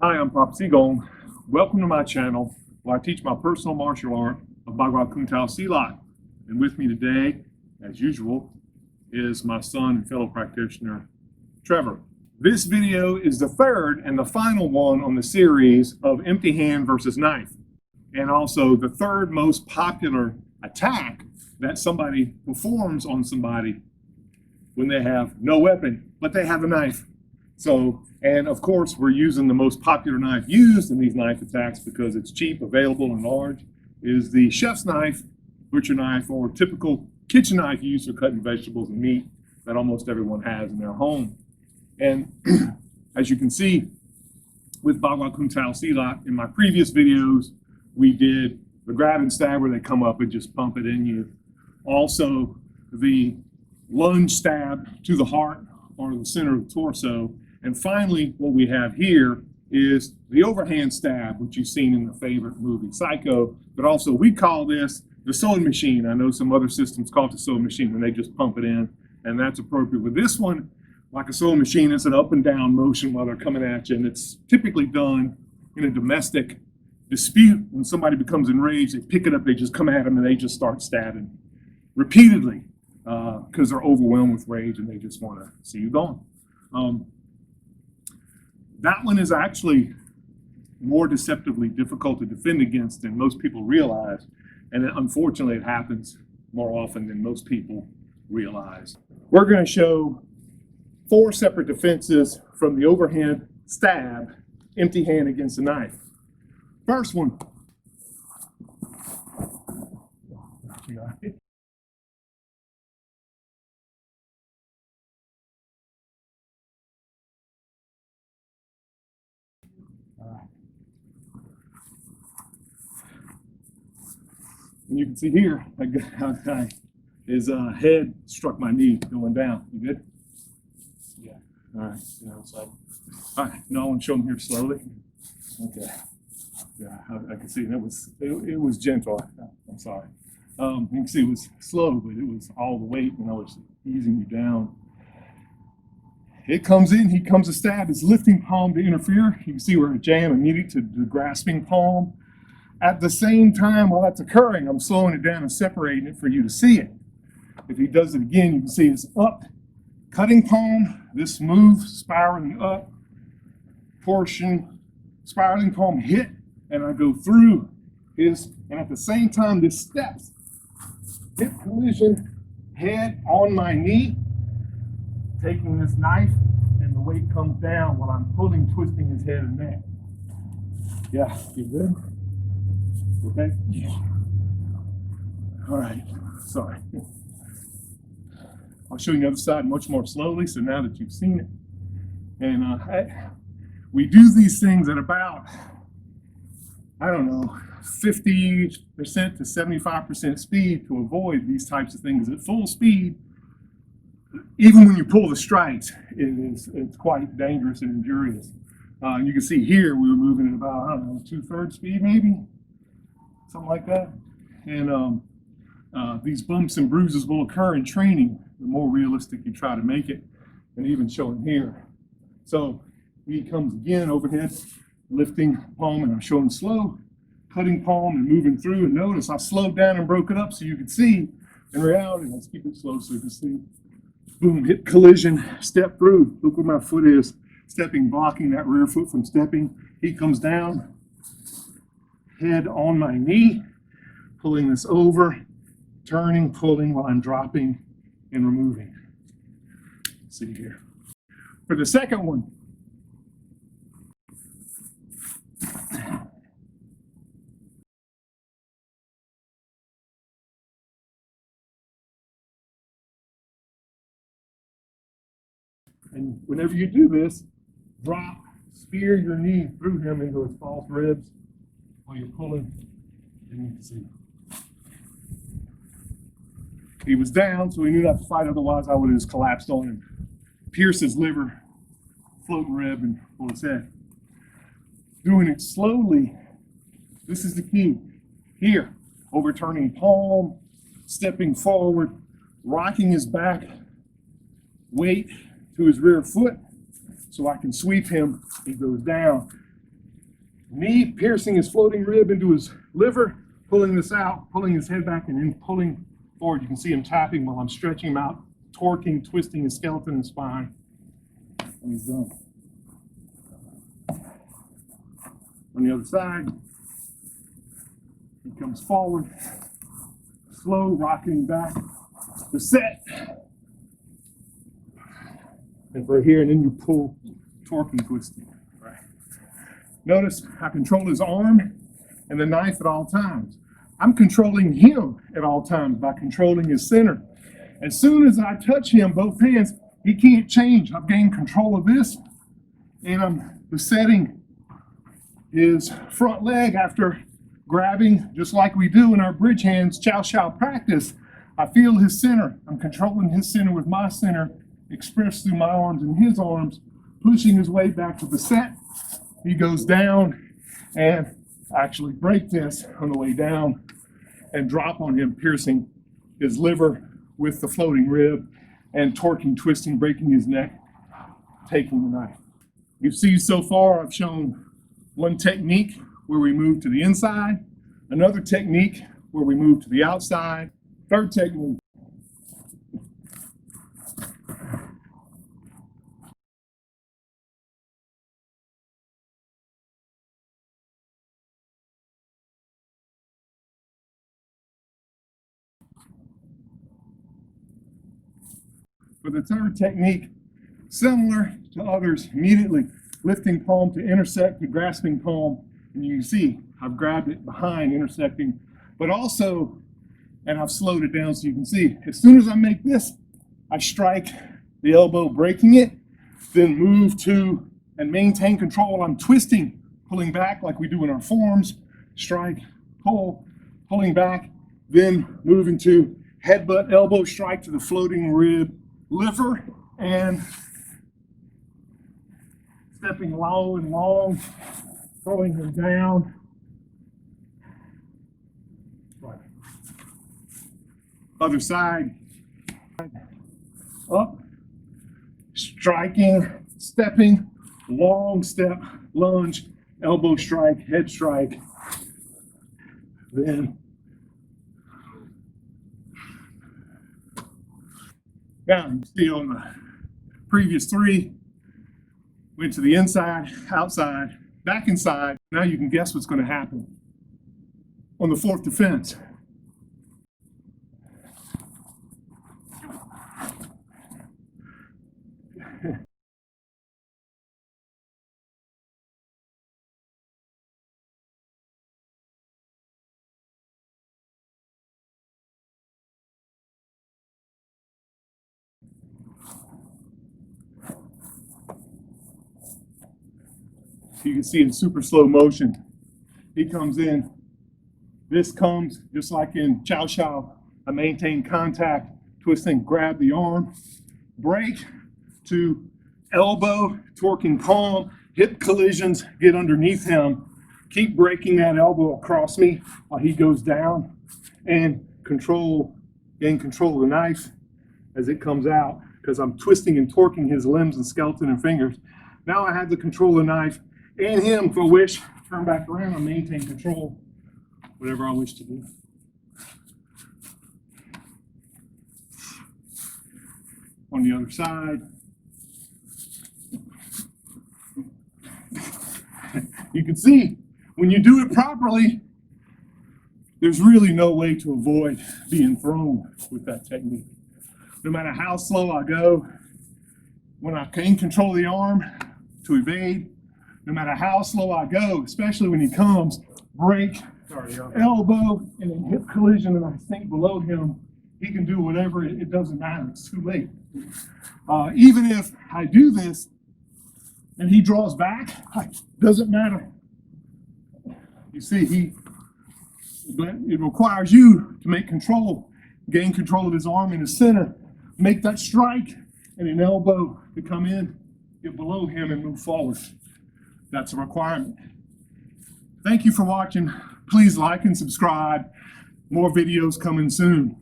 Hi, I'm Pop Sigung. Welcome to my channel where I teach my personal martial art of Bagua Kuntao Silat. And with me today, as usual, is my son and fellow practitioner, Trevor. This video is the third and the final one on the series of empty hand versus knife, and also the third most popular attack that somebody performs on somebody when they have no weapon, but they have a knife. And of course, we're using the most popular knife used in these knife attacks because it's cheap, available, and large, is the chef's knife, butcher knife, or typical kitchen knife used for cutting vegetables and meat that almost everyone has in their home. And as you can see with Bagua Kuntao Silat, in my previous videos, we did the grab and stab where they come up and just pump it in you. Also, the lunge stab to the heart or the center of the torso. And finally, what we have here is the overhand stab, which you've seen in the favorite movie, Psycho. But also, we call this the sewing machine. I know some other systems call it the sewing machine when they just pump it in, and that's appropriate. With this one, like a sewing machine, it's an up and down motion while they're coming at you, and it's typically done in a domestic dispute. When somebody becomes enraged, they pick it up, they just come at them, and they just start stabbing repeatedly because they're overwhelmed with rage and they just want to see you gone. That one is actually more deceptively difficult to defend against than most people realize, and unfortunately it happens more often than most people realize. We're going to show 4 separate defenses from the overhand stab, empty hand against a knife. First one. And you can see here, his head struck my knee going down. You good? Yeah. All right. All right. No, I want to show him here slowly. Okay. Yeah, I can see it was gentle. I'm sorry. You can see it was slow, but it was all the weight when I was easing you down. It comes in, he comes to stab, his lifting palm to interfere. You can see where I jam immediately to the grasping palm. At the same time, while that's occurring, I'm slowing it down and separating it for you to see it. If he does it again, you can see it's up, cutting palm, this move, spiraling up, portion, spiraling palm hit, and I go through his, and at the same time, this steps, hip collision, head on my knee, taking this knife, and the weight comes down while I'm pulling, twisting his head and neck. Yeah, you good? Okay? Yeah. All right, sorry. I'll show you the other side much more slowly, so now that you've seen it. And we do these things at about, I don't know, 50% to 75% speed to avoid these types of things. At full speed, even when you pull the strikes, it's quite dangerous and injurious. You can see here we were moving at about, I don't know, 2/3 speed maybe, something like that. And these bumps and bruises will occur in training the more realistic you try to make it, and even showing here. So he comes again overhead, lifting palm, and I'm showing slow, cutting palm and moving through. And notice I slowed down and broke it up so you can see. In reality, let's keep it slow so you can see. Boom, hip collision, step through. Look where my foot is, stepping, blocking that rear foot from stepping. He comes down, head on my knee, pulling this over, turning, pulling while I'm dropping and removing. Let's see here. For the second one, and whenever you do this, drop, spear your knee through him into his false ribs while you're pulling, and you can see. He was down, so he knew not to fight, otherwise I would have just collapsed on him. Pierce his liver, floating rib, and pull his head. Doing it slowly, this is the key. Here, overturning palm, stepping forward, rocking his back, weight to his rear foot, so I can sweep him. He goes down. knee piercing his floating rib into his liver, pulling this out, pulling his head back, and then pulling forward. You can see him tapping while I'm stretching him out, torquing, twisting his skeleton and spine. And he's done. On the other side, he comes forward, slow, rocking back, the set. And for here, and then you pull, torquing, twisting. Right. Notice I control his arm and the knife at all times. I'm controlling him at all times by controlling his center. As soon as I touch him, both hands, he can't change. I've gained control of this, and I'm resetting his front leg after grabbing, just like we do in our bridge hands, chow chow practice. I feel his center. I'm controlling his center with my center, expressed through my arms and his arms, pushing his way back to the set. He goes down, and I actually break this on the way down and drop on him, piercing his liver with the floating rib and torquing, twisting, breaking his neck, taking the knife. You see so far I've shown one technique where we move to the inside, another technique where we move to the outside, third technique. For the third technique, similar to others, immediately lifting palm to intersect the grasping palm, and you can see I've grabbed it behind, intersecting, but also, and I've slowed it down so you can see, as soon as I make this, I strike the elbow, breaking it, then move to and maintain control while I'm twisting, pulling back like we do in our forms, strike, pull, pulling back, then moving to headbutt, elbow strike to the floating rib, liver, and stepping low and long, throwing him down. Right. Other side, up, striking, stepping, long step, lunge, elbow strike, head strike, then down. You see on the previous three, went to the inside, outside, back inside. Now you can guess what's going to happen on the fourth defense. You can see in super slow motion, he comes in. This comes just like in chow chow. I maintain contact, twisting, grab the arm, break to elbow, torquing palm, hip collisions, get underneath him, keep breaking that elbow across me while he goes down, and gain control of the knife as it comes out, because I'm twisting and torquing his limbs and skeleton and fingers. Now I have the control of the knife and him, for which turn back around and maintain control, whatever I wish to do. On the other side, you can see when you do it properly, there's really no way to avoid being thrown with that technique. No matter how slow I go, when I gain control of the arm to evade, no matter how slow I go, especially when he comes, break, elbow, and then hip collision, and I sink below him, he can do whatever, it doesn't matter, it's too late. Even if I do this and he draws back, it doesn't matter. You see, but it requires you to make control, gain control of his arm in his center, make that strike, and an elbow to come in, get below him, and move forward. That's a requirement. Thank you for watching. Please like and subscribe. More videos coming soon.